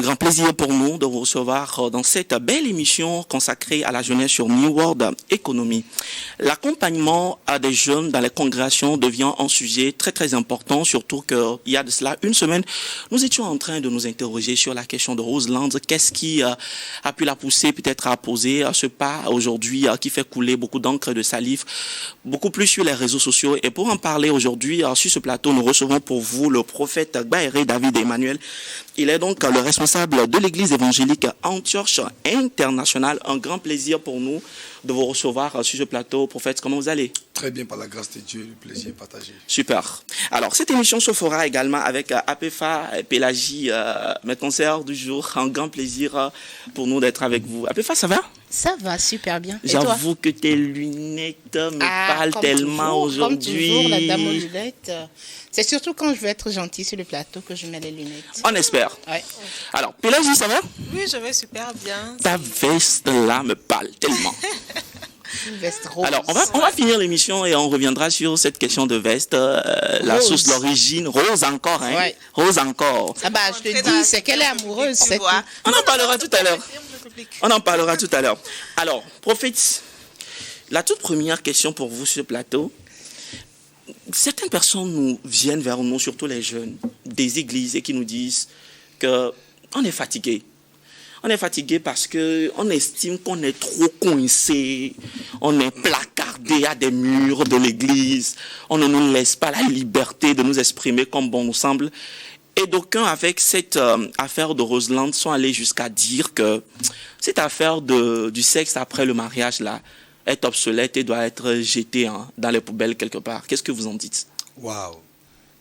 grand plaisir pour nous de vous recevoir dans cette belle émission consacrée à la jeunesse sur New World Economy. L'accompagnement à des jeunes dans les congrégations devient un sujet très très important, surtout qu'il y a de cela une semaine, nous étions en train de nous interroger sur la question de Roseland. Qu'est-ce qui a pu la pousser peut-être à poser ce pas aujourd'hui qui fait couler beaucoup d'encre et de salive, beaucoup plus sur les réseaux sociaux. Et pour en parler aujourd'hui, sur ce plateau, nous recevons pour vous le prophète Gbaéré David Emmanuel. Il est donc le responsable de l'église évangélique Antioche International. Un grand plaisir pour nous de vous recevoir sur ce plateau. Prophète, comment vous allez? Très bien, par la grâce de Dieu, le plaisir est partagé. Super. Alors, cette émission se fera également avec Apéfa Pélagie, mes conseillers du jour. Un grand plaisir pour nous d'être avec vous. Apéfa, ça va? Ça va, super bien. J'avoue que tes lunettes me parlent tellement aujourd'hui. Comme toujours, la dame aux lunettes. C'est surtout quand je veux être gentille sur le plateau que je mets les lunettes. On espère. Ouais. Alors, Pélagie, ça va? Oui, je vais super bien. Ta veste là me parle tellement. Une veste rose. Alors, on va finir l'émission et on reviendra sur cette question de veste, la source, l'origine. Rose encore, hein? Ouais. Rose encore. Ah bah, je te dis, c'est qu'elle est amoureuse. C'est tout. On en parlera tout à l'heure. On en parlera tout à l'heure. Alors, prophète, la toute première question pour vous sur ce plateau. Certaines personnes viennent vers nous, surtout les jeunes, des églises, et qui nous disent qu'on est fatigué. On est fatigué parce qu'on estime qu'on est trop coincé, on est placardé à des murs de l'église, on ne nous laisse pas la liberté de nous exprimer comme bon nous semble. Et d'aucuns, avec cette affaire de Roseland, sont allés jusqu'à dire que cette affaire du sexe après le mariage là est obsolète et doit être jetée dans les poubelles quelque part. Qu'est-ce que vous en dites? Waouh,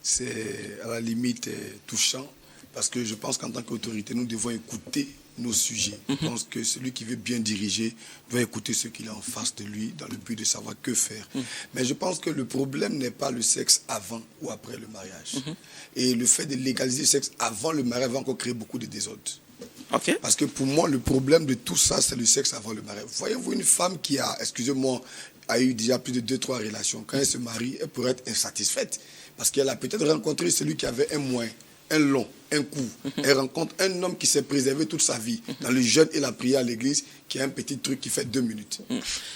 c'est à la limite touchant, parce que je pense qu'en tant qu'autorité, nous devons écouter nos sujets. Je pense que celui qui veut bien diriger doit écouter ce qu'il a en face de lui dans le but de savoir que faire. Mais je pense que le problème n'est pas le sexe avant ou après le mariage. Et le fait de légaliser le sexe avant le mariage va encore créer beaucoup de désordre. Okay. Parce que pour moi, le problème de tout ça, c'est le sexe avant le mariage. Voyez-vous une femme qui a, excusez-moi, a eu déjà plus de 2-3 relations. Quand elle se marie, elle pourrait être insatisfaite. Parce qu'elle a peut-être rencontré celui qui avait un moins, un long, un court. Elle rencontre un homme qui s'est préservé toute sa vie dans le jeûne et la prière à l'église, qui a un petit truc qui fait 2 minutes.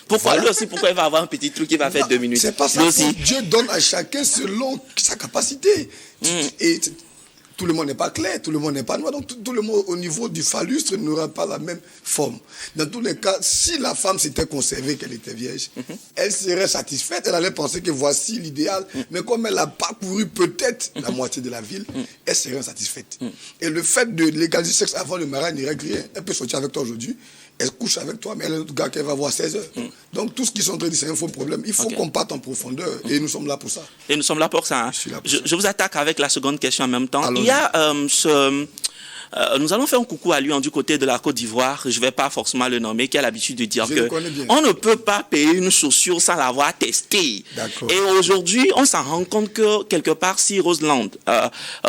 Pourquoi voilà. Lui aussi, pourquoi il va avoir un petit truc qui va faire 2 minutes? C'est pas ça. Dieu donne à chacun selon sa capacité. Et tout le monde n'est pas clair, tout le monde n'est pas noir, donc tout le monde au niveau du phallus n'aura pas la même forme. Dans tous les cas, si la femme s'était conservée, qu'elle était vierge, elle serait satisfaite, elle allait penser que voici l'idéal, mais comme elle a parcouru peut-être la moitié de la ville, elle serait insatisfaite. Et le fait de légaliser le sexe avant le mariage ne règle rien. Elle peut sortir avec toi aujourd'hui, elle couche avec toi, mais elle est un autre gars qu'elle va voir 16 heures. Donc tout ce qu'ils sont en train de dire, c'est un faux problème. Il faut qu'on parte en profondeur, et nous sommes là pour ça. Et nous sommes là pour ça. Hein. Je vous attaque avec la seconde question en même temps. Alors, il y a nous allons faire un coucou à lui du côté de la Côte d'Ivoire. Je ne vais pas forcément le nommer, qui a l'habitude de dire on ne peut pas payer une chaussure sans l'avoir testée. Et aujourd'hui, on s'en rend compte que quelque part, si Roseland,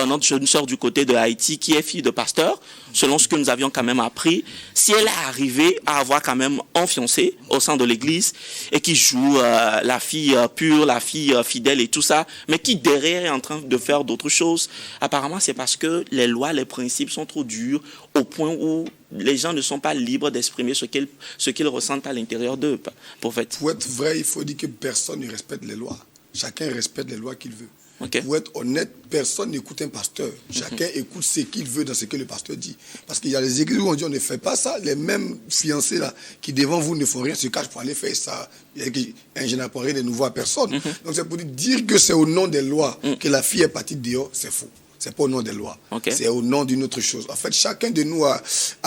notre jeune sœur du côté de Haïti, qui est fille de pasteur, selon ce que nous avions quand même appris, si elle est arrivée à avoir quand même un fiancé au sein de l'église et qui joue la fille pure, la fille fidèle et tout ça, mais qui derrière est en train de faire d'autres choses, apparemment c'est parce que les lois, les principes sont trop durs au point où les gens ne sont pas libres d'exprimer ce qu'ils ressentent à l'intérieur d'eux. Pour être vrai, il faut dire que personne ne respecte les lois. Chacun respecte les lois qu'il veut. Okay. Pour être honnête, personne n'écoute un pasteur. Chacun écoute ce qu'il veut dans ce que le pasteur dit. Parce qu'il y a des églises où on dit on ne fait pas ça. Les mêmes fiancés là, qui devant vous ne font rien, se cachent pour aller faire ça. Un jeune n'apprend rien de nouveau à personne. Donc c'est pour dire que c'est au nom des lois que la fille est partie dehors, c'est faux. C'est pas au nom des lois. C'est au nom d'une autre chose. En fait, chacun de nous a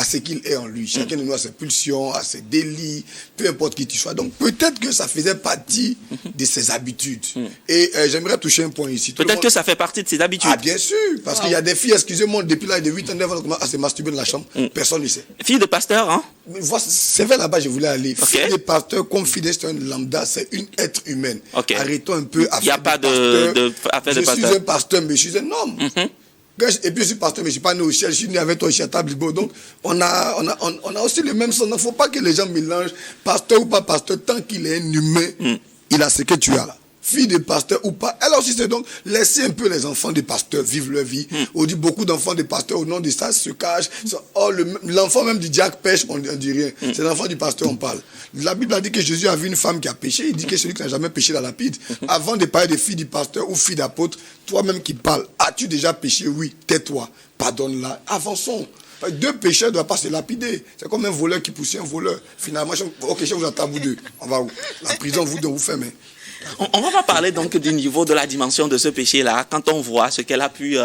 ce qu'il est en lui. Chacun de nous a ses pulsions, a ses délits, peu importe qui tu sois. Donc peut-être que ça faisait partie de ses habitudes. Et j'aimerais toucher un point ici. Peut-être que ça fait partie de ses habitudes. Ah bien sûr, parce qu'il y a des filles, excusez-moi, depuis l'âge de 8 ans, 9 ans, à se masturber dans la chambre. Personne ne sait. Fille de pasteur, hein? C'est vers là-bas que je voulais aller. Fille de pasteur, comme fille d'un lambda, c'est une être humaine. Arrêtons un peu à faire. Il n'y a pas de affaire de pasteur. Je suis un pasteur, mais je suis un homme. Et puis je suis pasteur, mais je ne suis pas né au ciel, je suis né avec toi ici à table. Donc on a aussi le même sens. Il ne faut pas que les gens mélangent pasteur ou pas pasteur. Tant qu'il est un humain, il a ce que tu as là. fille de pasteur ou pas. Elle aussi, c'est donc laisser un peu les enfants des pasteurs vivre leur vie. On dit beaucoup d'enfants des pasteurs, au nom de ça, se cachent. Oh, l'enfant même du diacre pêche, on ne dit rien. C'est l'enfant du pasteur, on parle. La Bible a dit que Jésus a vu une femme qui a péché. Il dit que celui qui n'a jamais péché la lapide. Avant de parler des filles du pasteur ou filles d'apôtre, toi-même qui parles, as-tu déjà péché? Oui, tais-toi. Pardonne-la. Avançons. Deux pécheurs ne doivent pas se lapider. C'est comme un voleur qui pousse un voleur. Finalement, ok, je vous attends, vous deux. On va où? La prison, vous deux, vous fermez. On va pas parler donc du niveau de la dimension de ce péché-là. Quand on voit ce qu'elle a pu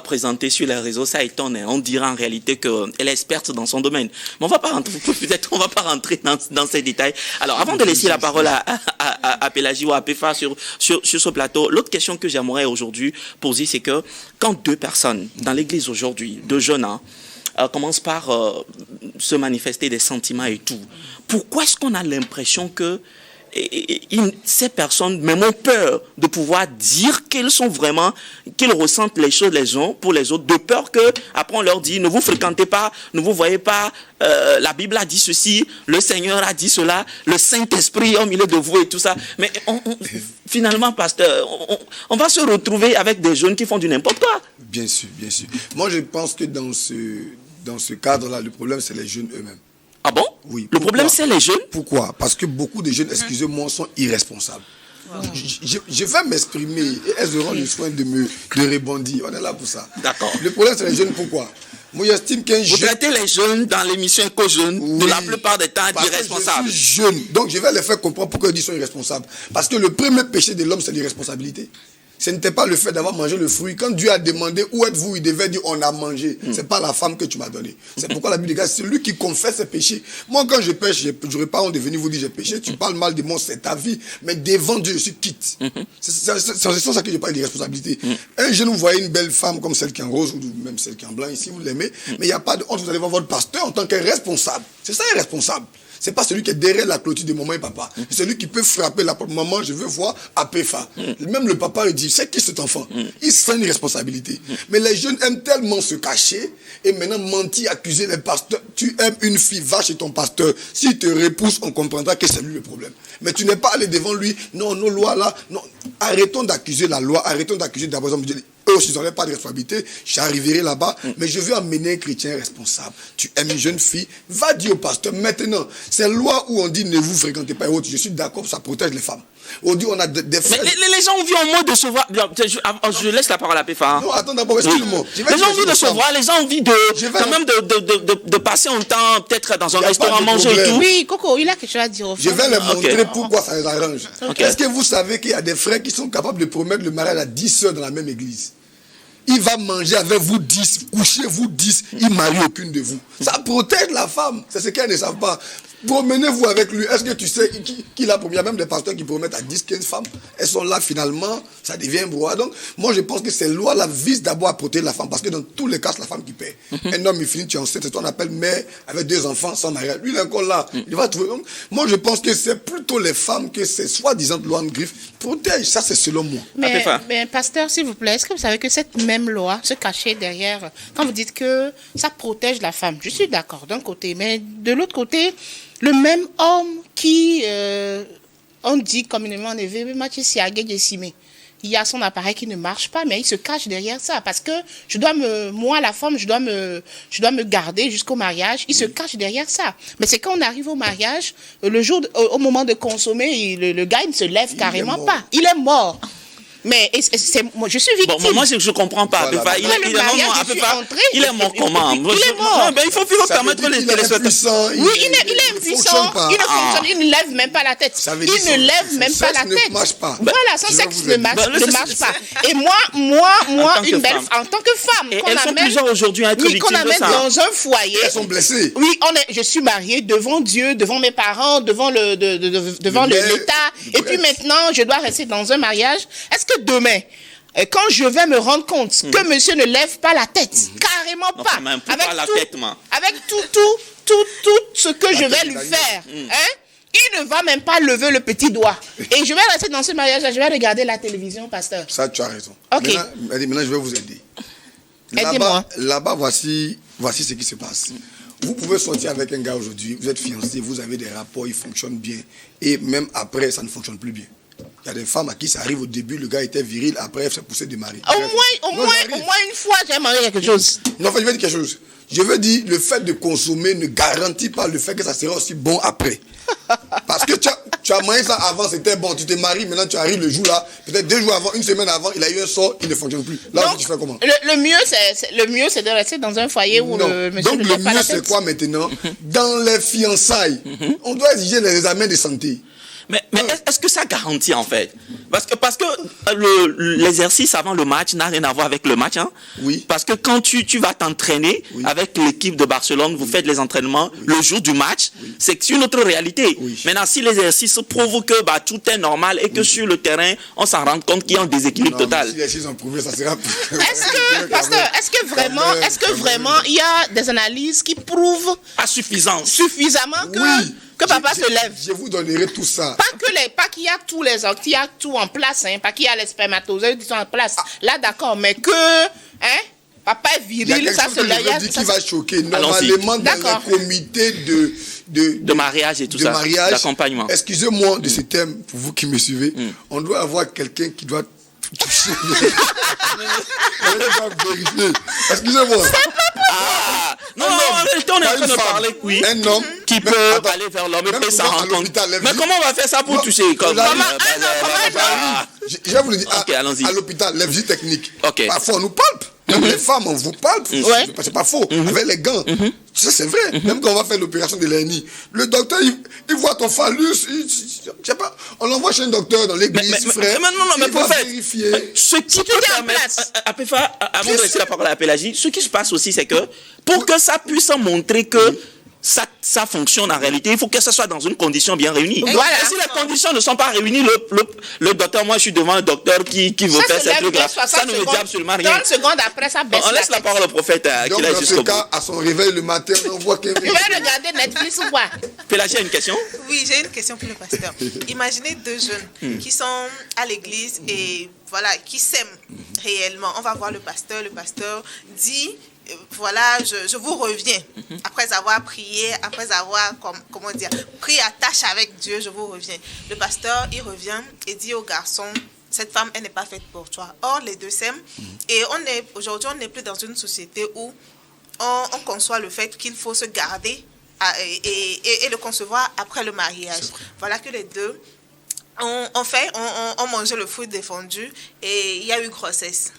présenter sur les réseaux, ça étonne. On dirait en réalité qu'elle est experte dans son domaine. Mais on va pas rentrer dans ces détails. Alors, avant de laisser la parole à Pélagie ou à Péfa sur ce plateau, l'autre question que j'aimerais aujourd'hui poser, c'est que quand deux personnes dans l'église aujourd'hui, deux jeunes, commencent par se manifester des sentiments et tout, pourquoi est-ce qu'on a l'impression que ces personnes même ont peur de pouvoir dire qu'elles sont vraiment, qu'elles ressentent les choses les uns pour les autres, de peur que après on leur dit ne vous fréquentez pas, ne vous voyez pas, la Bible a dit ceci, le Seigneur a dit cela, le Saint-Esprit est au milieu de vous et tout ça. Mais finalement, pasteur, on va se retrouver avec des jeunes qui font du n'importe quoi. Bien sûr, bien sûr. Moi, je pense que dans ce cadre-là, le problème, c'est les jeunes eux-mêmes. Ah bon? Oui. Le problème, c'est les jeunes? Pourquoi? Parce que beaucoup de jeunes, excusez-moi, sont irresponsables. Je vais m'exprimer et elles auront le soin de rebondir. On est là pour ça. D'accord. Le problème, c'est les jeunes. Pourquoi? Moi, j'estime qu'un jeune... Vous traitez les jeunes dans l'émission Éco-Jeunes, de la plupart des temps, d'irresponsables. Je suis jeune, donc je vais les faire comprendre pourquoi ils sont irresponsables. Parce que le premier péché de l'homme, c'est l'irresponsabilité. Ce n'était pas le fait d'avoir mangé le fruit. Quand Dieu a demandé où êtes-vous, il devait dire on a mangé. C'est pas la femme que tu m'as donnée. C'est pourquoi la Bible dit c'est celui qui confesse ses péchés. Moi, quand je pêche, je n'aurais pas honte de venir vous dire j'ai péché. Tu parles mal de moi, c'est ta vie. Mais devant Dieu, je suis quitte. C'est ça que je parle d'irresponsabilité. Un jeune, vous voyez une belle femme comme celle qui est en rose ou même celle qui est en blanc ici, vous l'aimez. Mais il n'y a pas de honte. Vous allez voir votre pasteur en tant que responsable. C'est ça, irresponsable. C'est pas celui qui est derrière la clôture de maman et papa. C'est celui qui peut frapper la porte. Maman, je veux voir à Péfa. Même le papa, il dit, c'est qui cet enfant? Il sent une responsabilité. Mais les jeunes aiment tellement se cacher et maintenant mentir, accuser les pasteurs. Tu aimes une fille, va chez ton pasteur. S'il te repousse, on comprendra que c'est lui le problème. Mais tu n'es pas allé devant lui. Non, nos lois là. Non. Arrêtons d'accuser la loi. Arrêtons d'accuser d'abord. Eux aussi, ils n'auraient pas de responsabilité. J'arriverai là-bas, mais je veux amener un chrétien responsable. Tu aimes une jeune fille, va dire au pasteur. Maintenant, c'est loi où on dit ne vous fréquentez pas et autres. Je suis d'accord, ça protège les femmes. On dit on a des frères. Mais les gens ont envie au moins de se voir. Je laisse la parole à Péfa. Non, attends d'abord, excuse-moi. Les gens ont envie de se voir, les gens ont envie de passer un temps, peut-être dans un restaurant, manger et tout. Oui, Coco, il a quelque chose à dire aux femmes. Je vais leur montrer pourquoi ça les arrange. Est-ce que vous savez qu'il y a des frères qui sont capables de promettre le mariage à 10 sœurs dans la même église? Il va manger avec vous 10, coucher vous 10, il ne marie aucune de vous. Ça protège la femme. C'est ce qu'elles ne savent pas. Promenez-vous avec lui. Est-ce que tu sais qu'il a promis? Il y a même des pasteurs qui promettent à 10, 15 femmes. Elles sont là finalement, ça devient un brouhaha. Donc, moi je pense que ces lois-là visent d'abord à protéger la femme. Parce que dans tous les cas, c'est la femme qui paie. Un homme, il finit, tu es enceinte, c'est toi on appelle mère avec 2 enfants sans mariage. Lui, il est encore là. Il va trouver. Donc, moi je pense que c'est plutôt les femmes que ces soi-disant lois de griffe protègent. Ça, c'est selon moi. Mais pasteur, s'il vous plaît, est-ce que vous savez que cette même loi se cachait derrière, quand vous dites que ça protège la femme, je suis d'accord d'un côté, mais de l'autre côté, le même homme qui, on dit communément en éveil, il y a son appareil qui ne marche pas, mais il se cache derrière ça, parce que moi la femme, je dois me garder jusqu'au mariage. Il se cache derrière ça. Mais c'est quand on arrive au mariage, au moment de consommer, le gars il ne se lève carrément pas. Il est mort. Mais moi, je suis victime. Bon, moi, je comprends pas. Voilà. Il est mort comment? Il est mort. Il faut permettre les téléspectateurs. Oui, il est impuissant. Il ne lève même pas la tête. Il ne lève même pas la tête. Ne marche pas. Voilà, son sexe ne marche pas. Et moi, en tant que femme, elles sont plusieurs aujourd'hui à être victimes qu'on amène dans un foyer. Elles sont blessées. Oui, je suis mariée devant Dieu, devant mes parents, devant l'État. Et puis maintenant, je dois rester dans un mariage. Est-ce que demain, quand je vais me rendre compte que monsieur ne lève pas la tête, carrément non, pas, même avec tout ce que je vais lui faire, il ne va même pas lever le petit doigt. Et je vais rester dans ce mariage-là, je vais regarder la télévision, pasteur. Ça, tu as raison. Ok. Maintenant, je vais vous aider. Aidez-moi. Là-bas, voici ce qui se passe. Vous pouvez sortir avec un gars aujourd'hui, vous êtes fiancé, vous avez des rapports, ils fonctionnent bien. Et même après, ça ne fonctionne plus bien. Il y a des femmes à qui ça arrive au début, le gars était viril, après, elle s'est poussée de mari. Au moins une fois, j'ai marié quelque chose. Non, je veux dire quelque chose. Je veux dire, le fait de consommer ne garantit pas le fait que ça sera aussi bon après. Parce que tu as marié ça avant, c'était bon. Tu te maries, maintenant tu arrives le jour là, peut-être 2 jours avant, une semaine avant, il a eu un sort, il ne fonctionne plus. Là, Donc, tu fais comment? Le mieux, c'est de rester dans un foyer où Non. le monsieur Donc ne le lève pas mieux, la tête. c'est quoi maintenant? Dans les fiançailles, on doit exiger les examens de santé. Mais est-ce que ça garantit en fait? Parce que l'exercice avant le match n'a rien à voir avec le match. Hein? Oui. Parce que quand tu vas t'entraîner avec l'équipe de Barcelone, vous faites les entraînements le jour du match, c'est une autre réalité. Oui. Maintenant, si l'exercice prouve que tout est normal et que sur le terrain, on s'en rend compte qu'il y a un déséquilibre Non, total. mais si les choses ont prouvé, ça sera... Est-ce que vraiment, il y a des analyses qui prouvent À suffisance. suffisamment que papa se lève? Je vous donnerai tout ça. Pas qu'il y a tous les qu'il y a tout en place, hein, pas qu'il y a les spermatozoïdes qui sont en place. Là, d'accord, mais que, papa est Il y a viril, quelque ça chose se que je veux lève. dire qui va choquer. Allons-y. Normalement, dans D'accord. les comités De mariage et tout de ça, mariage, d'accompagnement. excusez-moi de ce thème, pour vous qui me suivez, on doit avoir quelqu'un qui doit toucher. On doit vérifier. Excusez-moi. Non, en réalité, on est en train de parler, oui. Un homme Qui même- peut attends, aller vers l'homme et même peut s'en souvent à rendre compte. l'hôpital, Mais comment on va faire ça pour Non, toucher comme j'arrive. Je vais vous le dire, Ok, allons-y. à l'hôpital, les visites techniques. Ok. Parfois, on nous palpe. Même les femmes, on vous palpe. Ouais. C'est pas faux. Avec les gants. Ça, c'est vrai. Même quand on va faire l'opération de l'hernie, le docteur, il voit ton phallus. Je sais pas. On l'envoie chez un docteur dans l'église, frère. mais il va prophète, vérifier. ce qui tout peut est en permettre, place. Apéfa, avant de laisser la parole à Pélagie, ce qui se passe aussi, c'est que pour que ça puisse montrer que ça fonctionne en réalité, il faut que ça soit dans une condition bien réunie. Voilà. Et si les conditions ne sont pas réunies, le docteur, moi je suis devant un docteur qui veut Ça faire se ces lève trucs-là. 60 Ça ne me dit secondes. absolument rien. 30 secondes après, ça baisse On laisse la tête. parole au prophète Donc, qu'il aille dans jusqu'au ce bout. cas, à son réveil le matin, on voit qu'un... Il va regarder Netflix ou quoi? Pélagie a une question? Oui, j'ai une question pour le pasteur. Imaginez 2 jeunes qui sont à l'église et voilà, qui s'aiment réellement. On va voir le pasteur dit, voilà, je vous reviens. Après avoir prié, après avoir, pris à tâche avec Dieu, je vous reviens. Le pasteur, il revient et dit au garçon, cette femme, elle n'est pas faite pour toi. Or, les deux s'aiment. Et aujourd'hui, on n'est plus dans une société où on conçoit le fait qu'il faut se garder et le concevoir après le mariage. Voilà que les deux ont mangé le fruit défendu et il y a eu grossesse.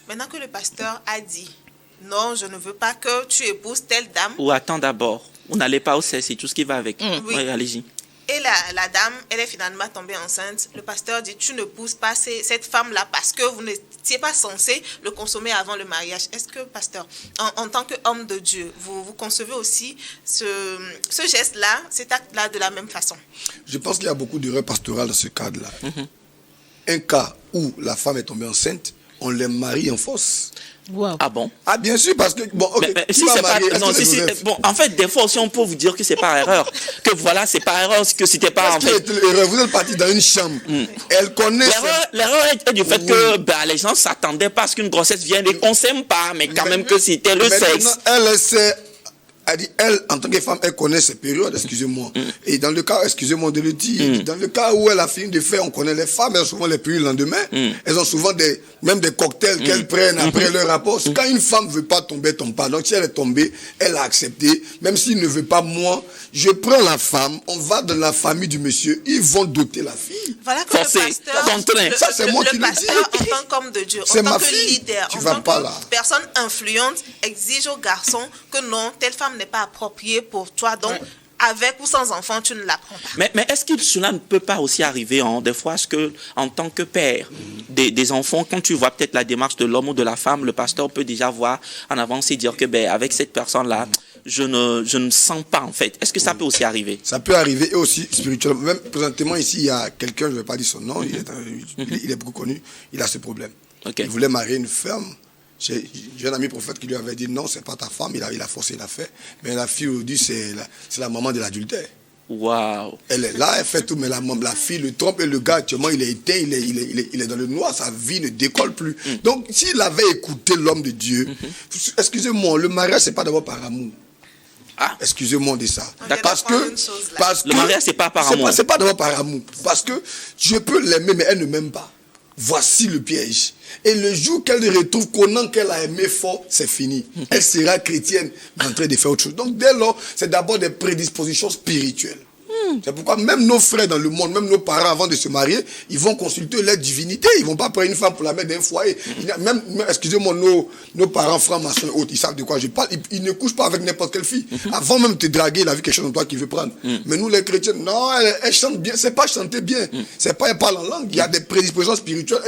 Maintenant que le pasteur a dit, non, je ne veux pas que tu épouses telle dame. Ou attends d'abord. Vous n'allez pas au sexe et tout ce qui va avec. Oui. Oui, allez-y. Et la dame, elle est finalement tombée enceinte. Le pasteur dit, tu ne pousses pas cette femme-là parce que vous n'étiez pas censé le consommer avant le mariage. Est-ce que, pasteur, en tant qu'homme de Dieu, vous concevez aussi ce geste-là, cet acte-là de la même façon? Je pense qu'il y a beaucoup d'erreurs pastorales dans ce cadre-là. Un cas où la femme est tombée enceinte, on les marie en force. Wow. Ah bon? Ah, bien sûr, parce que, bon, ok, Mais qui si va c'est pas, marier? Est-ce non, que c'est si, Joseph? bon, en fait, des fois aussi, on peut vous dire que c'est par erreur. Que voilà, c'est par erreur, que c'était pas, en Qu'est-ce fait. qui est l'erreur? Vous êtes parti dans une chambre. Elle connaît... L'erreur est du fait Oui. que les gens s'attendaient pas à ce qu'une grossesse vienne et qu'on s'aime pas, mais quand même que c'était le sexe. Elle sait... Elle dit, elle, en tant que femme, elle connaît ses périodes, excusez-moi. Et dans le cas, excusez-moi de le dire, dans le cas où elle a fini de faire, on connaît les femmes, elles ont souvent les périodes le lendemain. Elles ont souvent même des cocktails qu'elles prennent après leur rapport. Quand une femme ne veut pas tomber, elle tombe pas. Donc si elle est tombée, elle a accepté. Même s'il ne veut pas, moi, je prends la femme, on va dans la famille du monsieur, ils vont doter la fille. Voilà que Forcé, le pasteur, contraint. Ça, c'est moi qui le pasteur, dis. en tant qu'homme de Dieu, C'est en tant ma que fille. leader, Tu en vas tant pas que là. personne influente, exige au garçon que non, telle femme n'est pas appropriée pour toi. Donc, avec ou sans enfant, tu ne la prends pas. Mais est-ce que cela ne peut pas aussi arriver des fois, est-ce que en tant que père des enfants, quand tu vois peut-être la démarche de l'homme ou de la femme, le pasteur peut déjà voir en avance et dire que avec cette personne-là, je ne sens pas en fait. Est-ce que ça peut aussi arriver? Ça peut arriver, et aussi spirituellement. Même présentement ici, il y a quelqu'un, je ne vais pas dire son nom, il est beaucoup connu, il a ce problème. Ok. Il voulait marier une femme. J'ai un ami prophète qui lui avait dit non, c'est pas ta femme, il a forcé, il a fait. Mais la fille aujourd'hui, c'est la maman de l'adultère. Waouh. Elle est là, elle fait tout, mais la fille le trompe et le gars, actuellement, il est éteint, il est dans le noir, sa vie ne décolle plus. Donc, s'il avait écouté l'homme de Dieu, excusez-moi, le mariage, c'est pas d'abord par amour. Ah. Excusez-moi de ça. On vient Parce d'apprendre que, une chose, là. parce Le que mariage, c'est pas par amour. C'est pas d'abord par amour. Parce que je peux l'aimer, mais elle ne m'aime pas. Voici le piège. Et le jour qu'elle retrouve qu'au qu'elle a aimé fort, c'est fini. Elle sera chrétienne en train de faire autre chose. Donc dès lors, c'est d'abord des prédispositions spirituelles. C'est pourquoi même nos frères dans le monde, même nos parents avant de se marier, ils vont consulter leur divinité. Ils vont pas prendre une femme pour la mettre dans un foyer. Même, excusez-moi, nos parents, francs-maçons et autres, ils savent de quoi je parle. Ils ne couchent pas avec n'importe quelle fille. Avant même de te draguer, il a vu quelque chose en toi qu'il veut prendre. Mais nous, les chrétiens, non, elle chante bien. C'est pas chanter bien. C'est pas elle parle en langue. Il y a des prédispositions spirituelles.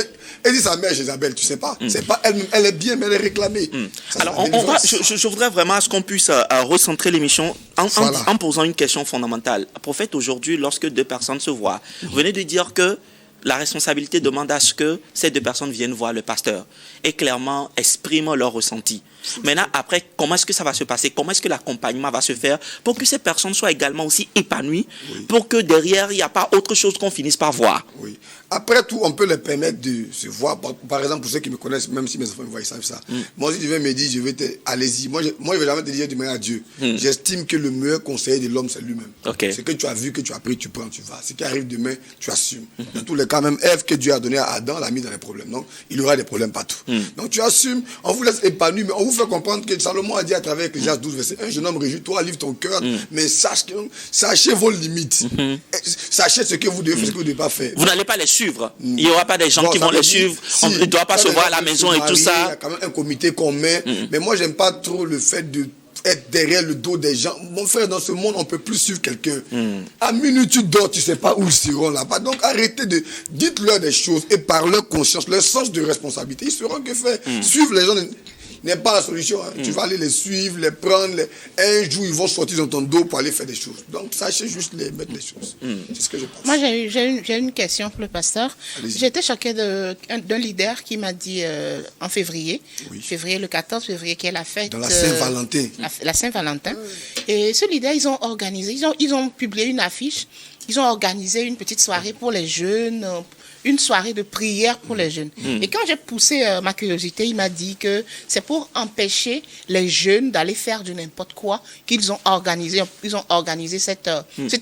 Elle dit sa mère, Jézabel, tu sais pas. C'est pas elle, elle est bien, mais elle est réclamée. Ça, Alors, je voudrais vraiment à ce qu'on puisse recentrer l'émission en posant une question fondamentale. Prophète, aujourd'hui, lorsque deux personnes se voient, vous venez de dire que la responsabilité demande à ce que ces deux personnes viennent voir le pasteur et clairement expriment leur ressenti. Maintenant, après, comment est-ce que ça va se passer? Comment est-ce que l'accompagnement va se faire pour que ces personnes soient également aussi épanouies, pour que derrière, il n'y a pas autre chose qu'on finisse par voir? Oui. Après tout, on peut leur permettre de se voir. Par exemple, pour ceux qui me connaissent, même si mes enfants me voient, ils savent ça. Moi, si tu viens me dire, allez-y. Moi, je ne vais jamais te dire du mal à Dieu. J'estime que le meilleur conseiller de l'homme, c'est lui-même. Okay. Ce que tu as vu, que tu as pris, tu prends, tu vas. Ce qui arrive demain, tu assumes. Dans tous les cas, même Ève que Dieu a donné à Adam, l'a mis dans les problèmes. Donc, il y aura des problèmes partout. Donc, tu assumes. On vous laisse épanouir, mais on vous fait comprendre que Salomon a dit à travers Ecclésias 12, verset 1, jeune homme, réjouis-toi, livre ton cœur, mais sachez vos limites. Sachez ce que vous devez faire, ce que vous ne devez pas faire. Vous n'allez pas les suivre. Il n'y aura pas des gens qui vont les suivre. On ne doit pas se voir à la maison et tout ça. Il y a quand même un comité qu'on met. Mais moi, j'aime pas trop le fait de être derrière le dos des gens. Mon frère, dans ce monde, on ne peut plus suivre quelqu'un. À minute, tu dors, tu ne sais pas où ils seront là-bas. Donc, arrêtez de... Dites-leur des choses et par leur conscience, leur sens de responsabilité, ils sauront que faire. Suivre les gens n'est pas la solution. Tu vas aller les suivre, les prendre. Un jour, ils vont sortir dans ton dos pour aller faire des choses. Donc, sachez juste les mettre les choses. C'est ce que je pense. Moi, j'ai une question pour le pasteur. Allez-y. J'étais choquée d'un leader qui m'a dit en février, le 14 février, qui est la fête... Dans la Saint-Valentin. La Saint-Valentin. Et ce leader, ils ont organisé, ils ont publié une affiche, ils ont organisé une petite soirée pour les jeunes, une soirée de prière pour les jeunes. Et quand j'ai poussé ma curiosité, il m'a dit que c'est pour empêcher les jeunes d'aller faire de n'importe quoi qu'ils ont organisé. Ils ont organisé cet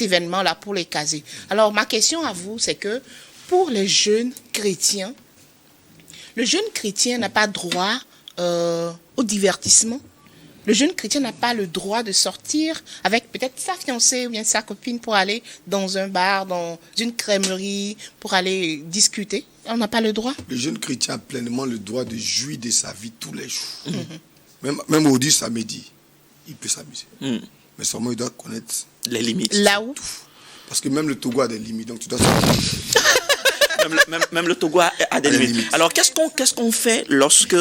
événement-là pour les caser. Alors, ma question à vous, c'est que pour les jeunes chrétiens, le jeune chrétien n'a pas droit au divertissement. Le jeune chrétien n'a pas le droit de sortir avec peut-être sa fiancée ou bien sa copine pour aller dans un bar, dans une crèmerie, pour aller discuter. On n'a pas le droit. Le jeune chrétien a pleinement le droit de jouir de sa vie tous les jours. Même au samedi, il peut s'amuser. Mais seulement il doit connaître les limites. Là où? Parce que même le Togo a des limites, donc tu dois savoir. même le Togo a des limites. Alors, qu'est-ce qu'on fait lorsque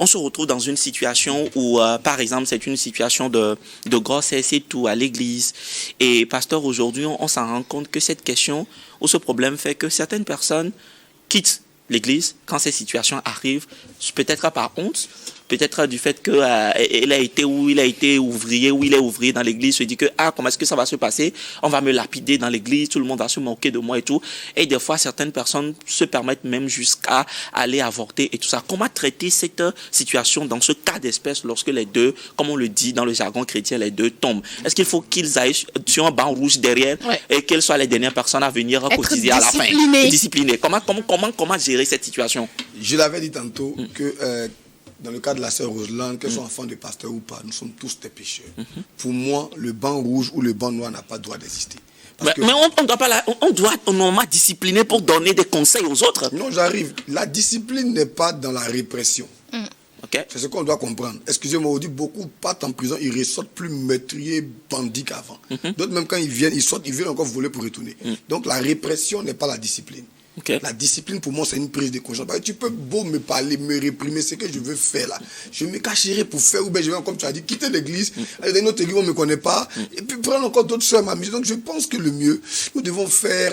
on se retrouve dans une situation où, par exemple, c'est une situation de grossesse et tout à l'église. Et pasteur, aujourd'hui, on s'en rend compte que cette question ou ce problème fait que certaines personnes quittent l'église quand ces situations arrivent, peut-être par honte, peut-être du fait qu'il a été ou il a été ouvrier ou il est ouvrier dans l'église, se dit que comment est-ce que ça va se passer? On va me lapider dans l'église, tout le monde va se moquer de moi et tout. Et des fois, certaines personnes se permettent même jusqu'à aller avorter et tout ça. Comment traiter cette situation dans ce cas d'espèce lorsque les deux, comme on le dit dans le jargon chrétien, les deux tombent? Est-ce qu'il faut qu'ils aillent sur un banc rouge derrière et qu'elles soient les dernières personnes à venir cotiser à la fin? Disciplinées. Comment gérer cette situation? Je l'avais dit tantôt que dans le cas de la sœur Roselaine, qu'elle soit enfant de pasteur ou pas, nous sommes tous des pécheurs. Pour moi, le banc rouge ou le banc noir n'a pas le droit d'exister. Mais on doit normalement discipliner pour donner des conseils aux autres. Non, j'arrive. La discipline n'est pas dans la répression. Okay. C'est ce qu'on doit comprendre. Excusez-moi, on dit beaucoup partent en prison, ils ressortent plus meurtriers, bandits qu'avant. D'autres, même quand ils viennent, ils sortent, ils viennent encore voler pour retourner. Donc la répression n'est pas la discipline. Okay. La discipline, pour moi, c'est une prise de conscience. Tu peux beau me parler, me réprimer, ce que je veux faire là. Je me cacherai pour faire, ou bien je vais, comme tu as dit, quitter l'église, aller dans une autre église, on ne me connaît pas, et puis prendre encore d'autres soeurs m'amuser. Donc je pense que le mieux, nous devons faire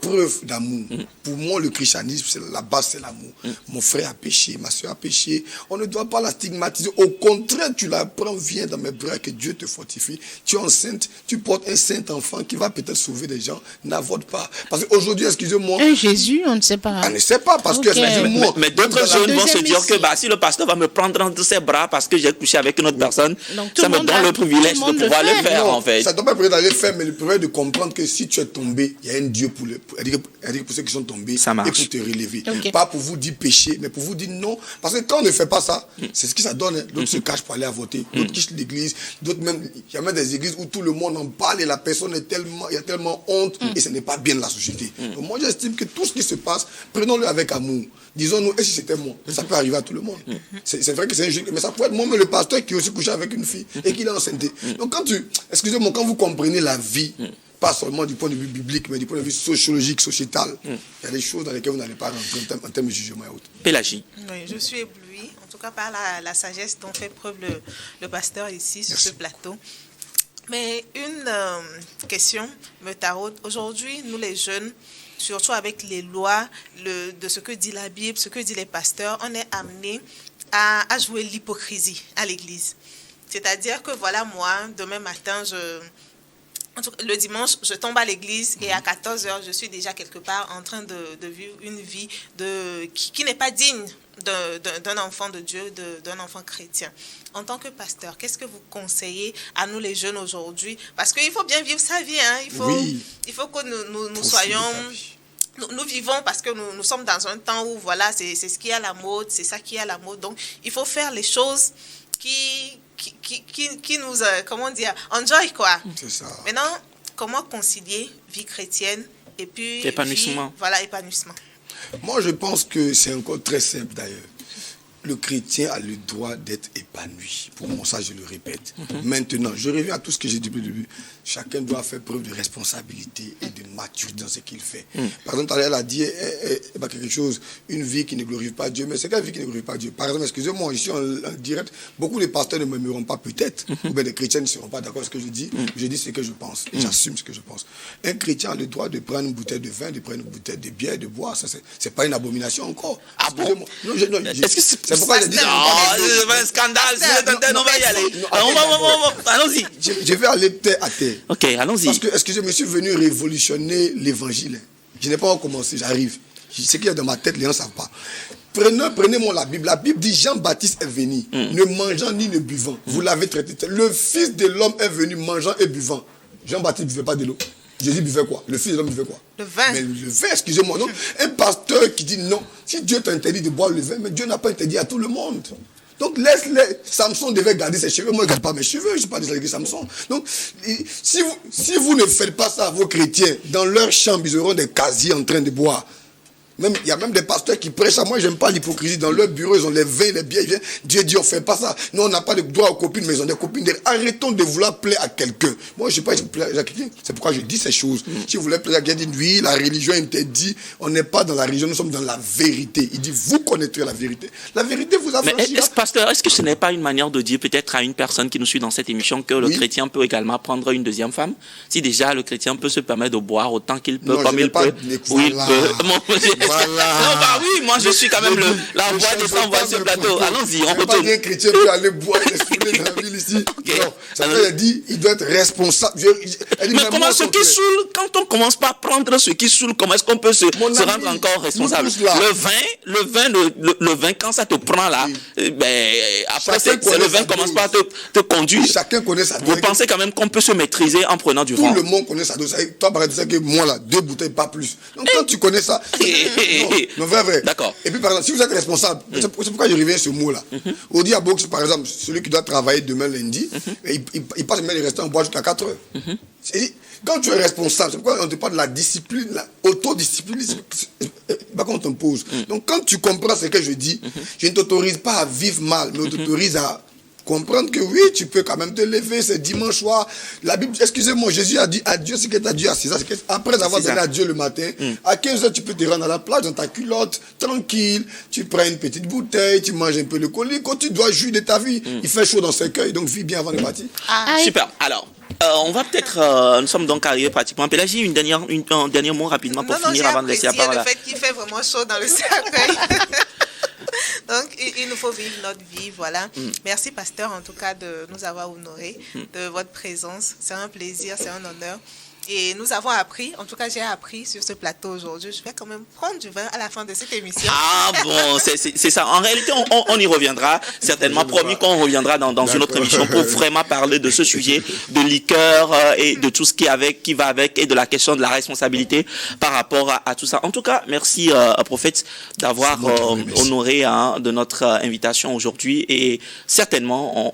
preuve d'amour. Pour moi, le christianisme, c'est la base, c'est l'amour. Mon frère a péché, ma soeur a péché. On ne doit pas la stigmatiser. Au contraire, tu la prends, viens dans mes bras, que Dieu te fortifie. Tu es enceinte, tu portes un saint enfant qui va peut-être sauver des gens. N'avorte pas. Parce qu'aujourd'hui, excusez-moi, Jésus, on ne sait pas. On ne sait pas, parce que... Ok. excusez-moi, Mais d'autres dans la jeunes vont se deuxième dire que ici. si le pasteur va me prendre entre ses bras parce que j'ai couché avec une autre personne, Donc, tout ça le me monde donne va- le privilège tout de le monde pouvoir le le fait. faire, Non, en fait. ça ne doit pas peut-être aller faire, mais le problème de comprendre que si tu es tombé, il y a un Dieu pour pour ceux qui sont tombés Ça marche. et pour te relever. Ok. Pas pour vous dire péché, mais pour vous dire non. Parce que quand on ne fait pas ça, c'est ce que ça donne. Hein. D'autres se cachent pour aller à voter, d'autres quittent l'église, d'autres même, il y a même des églises où tout le monde en parle et la personne est tellement, il y a tellement honte et ce n'est pas bien de la société. Donc moi j'estime que tout ce qui se passe, prenons-le avec amour. Disons-nous, et si c'était moi, ça peut arriver à tout le monde. C'est vrai que c'est injuste, mais ça peut être moi, mais le pasteur qui est aussi couché avec une fille et qui l'a enceinté. Donc excusez-moi, quand vous comprenez la vie, pas seulement du point de vue biblique, mais du point de vue sociologique, sociétal, il y a des choses dans lesquelles vous n'allez pas rentrer en termes de jugement et autres. Pélagie. Oui, je suis éblouie, en tout cas par la sagesse dont fait preuve le pasteur ici sur Merci. ce plateau. Mais une question me taraude. Aujourd'hui, nous les jeunes, surtout avec les lois de ce que dit la Bible, ce que disent les pasteurs, on est amenés à jouer l'hypocrisie à l'église. C'est-à-dire que voilà, moi, demain matin, le dimanche, je tombe à l'église et à 14h, je suis déjà quelque part en train de vivre une vie qui n'est pas digne d'un enfant de Dieu, d'un enfant chrétien. En tant que pasteur, qu'est-ce que vous conseillez à nous les jeunes aujourd'hui? Parce qu'il faut bien vivre sa vie. Hein. Il faut que nous soyons... Nous vivons parce que nous sommes dans un temps où voilà, c'est ce qui est à la mode, c'est ça qui est à la mode. Donc, il faut faire les choses qui nous, comment dire, enjoy quoi. C'est ça. Maintenant, comment concilier vie chrétienne et puis Épanouissement. Épanouissement. Moi, je pense que c'est encore très simple d'ailleurs. Le chrétien a le droit d'être épanoui. Pour moi, ça, je le répète. Maintenant, je reviens à tout ce que j'ai dit depuis le début. Chacun doit faire preuve de responsabilité et de maturité dans ce qu'il fait. Par exemple, elle a dit quelque chose, une vie qui ne glorifie pas Dieu. Mais c'est quelle vie qui ne glorifie pas Dieu? Par exemple, excusez-moi, ici en direct, beaucoup de pasteurs ne m'aimeront pas peut-être, ou bien des chrétiens ne seront pas d'accord avec ce que je dis. Je dis ce que je pense et j'assume ce que je pense. Un chrétien a le droit de prendre une bouteille de vin, de prendre une bouteille de bière, de boire. Ça, c'est pas une abomination encore. Ah bon? Excusez-moi. Non, Est-ce que c'est pourquoi je dis... c'est pas un scandale. On va y aller. Allons-y. Je vais aller terre à terre. Ok, allons-y. Parce que, excusez-moi, je suis venu révolutionner l'évangile. Je n'ai pas encore commencé, j'arrive. Ce qu'il y a dans ma tête, les gens ne savent pas. Prenez-moi la Bible. La Bible dit Jean-Baptiste est venu, ne mangeant ni ne buvant. Vous l'avez traité. Le Fils de l'homme est venu mangeant et buvant. Jean-Baptiste ne buvait pas de l'eau. Jésus buvait quoi? Le Fils de l'homme buvait quoi? Le vin. Mais le vin, excusez-moi, non? Un pasteur qui dit non, si Dieu t'interdit de boire le vin, mais Dieu n'a pas interdit à tout le monde. Donc laisse-les. Samson devait garder ses cheveux. Moi, je ne garde pas mes cheveux. Je ne suis pas désolé Samson. Donc, si vous ne faites pas ça à vos chrétiens, dans leur chambre, ils auront des casiers en train de boire. Il y a même des pasteurs qui prêchent ça. Moi, j'aime pas l'hypocrisie. Dans leur bureau, ils ont les vins, les bières. Dieu dit, on fait pas ça. Nous, on n'a pas de droit aux copines, mais ils ont des copines. Arrêtons de vouloir plaire à quelqu'un. Moi, je ne sais pas plaire à quelqu'un. C'est pourquoi je dis ces choses. Si vous voulez plaire à quelqu'un, dit, oui, la religion interdit. On n'est pas dans la religion, nous sommes dans la vérité. Il dit, vous connaîtrez la vérité. La vérité vous Mais affranchira. pasteur, est-ce que ce n'est pas une manière de dire peut-être à une personne qui nous suit dans cette émission que le chrétien peut également prendre une deuxième femme? Si déjà le chrétien peut se permettre de boire autant qu'il peut, Non, comme il peut. Oui, il peut. Voilà. Bah oui, moi je suis quand même la voix de sans voix sur le plateau. Allons-y, on retourne. Pas un chrétien peut aller boire et saouler dans la ville ici. Ok. Non, ça veut dire il doit être responsable. Mais comment ce qui saoule, quand on commence pas à prendre ce qui saoule, comment est-ce qu'on peut se rendre encore responsable? Le vin, quand ça te prend là, après c'est le vin commence pas à te conduire. Chacun connaît sa dose. Vous pensez quand même qu'on peut se maîtriser en prenant du vin? Tout le monde connaît sa dose. Toi, par exemple, tu sais que moi là, 2 bouteilles, pas plus. Donc quand tu connais ça, non, vrai. D'accord. Et puis par exemple, si vous êtes responsable, c'est pourquoi je reviens sur ce mot là. On dit à Box, par exemple, celui qui doit travailler demain lundi, il passe même les restaurants boire jusqu'à 4 heures. Quand tu es responsable, c'est pourquoi on te parle de la discipline, la autodiscipline, pas qu'on t'impose. Donc quand tu comprends ce que je dis, je ne t'autorise pas à vivre mal, mais on t'autorise à comprendre que oui, tu peux quand même te lever, c'est dimanche soir. La Bible, excusez-moi, Jésus a dit à Dieu ce que tu as dit à César. Après avoir donné à Dieu le matin, à 15h, tu peux te rendre à la plage dans ta culotte, tranquille, tu prends une petite bouteille, tu manges un peu le colis, quand tu dois jouir de ta vie. Il fait chaud dans ce cœur, donc vis bien avant de partir. Super. Alors, on va peut-être, nous sommes donc arrivés pratiquement. Pélagie, un dernier mot rapidement pour finir avant de laisser la parole. Le fait qu'il fait vraiment chaud dans le cercueil. Donc, il nous faut vivre notre vie, voilà. Merci, pasteur, en tout cas, de nous avoir honorés de votre présence. C'est un plaisir, c'est un honneur. Et nous avons appris, en tout cas j'ai appris sur ce plateau aujourd'hui, je vais quand même prendre du vin à la fin de cette émission. Ah bon, c'est ça. En réalité, on y reviendra, certainement. Promis qu'on reviendra dans une autre émission pour vraiment parler de ce sujet, de liqueur et de tout ce qui va avec, et de la question de la responsabilité par rapport à tout ça. En tout cas, merci prophète d'avoir honoré de notre invitation aujourd'hui, et certainement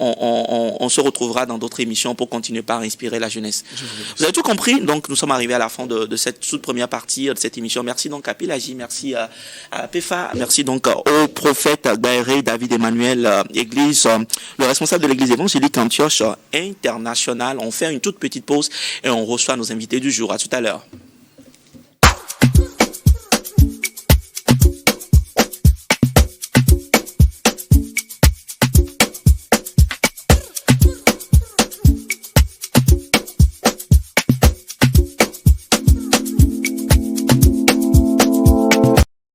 on se retrouvera dans d'autres émissions pour continuer par inspirer la jeunesse. Vous avez tout compris, donc nous sommes arrivés à la fin de cette toute première partie de cette émission. Merci donc à Pélagie, merci à PEFA, merci donc au prophète Gaëré David Emmanuel, Église, le responsable de l'Église évangélique Antioche Internationale. On fait une toute petite pause et on reçoit nos invités du jour. À tout à l'heure.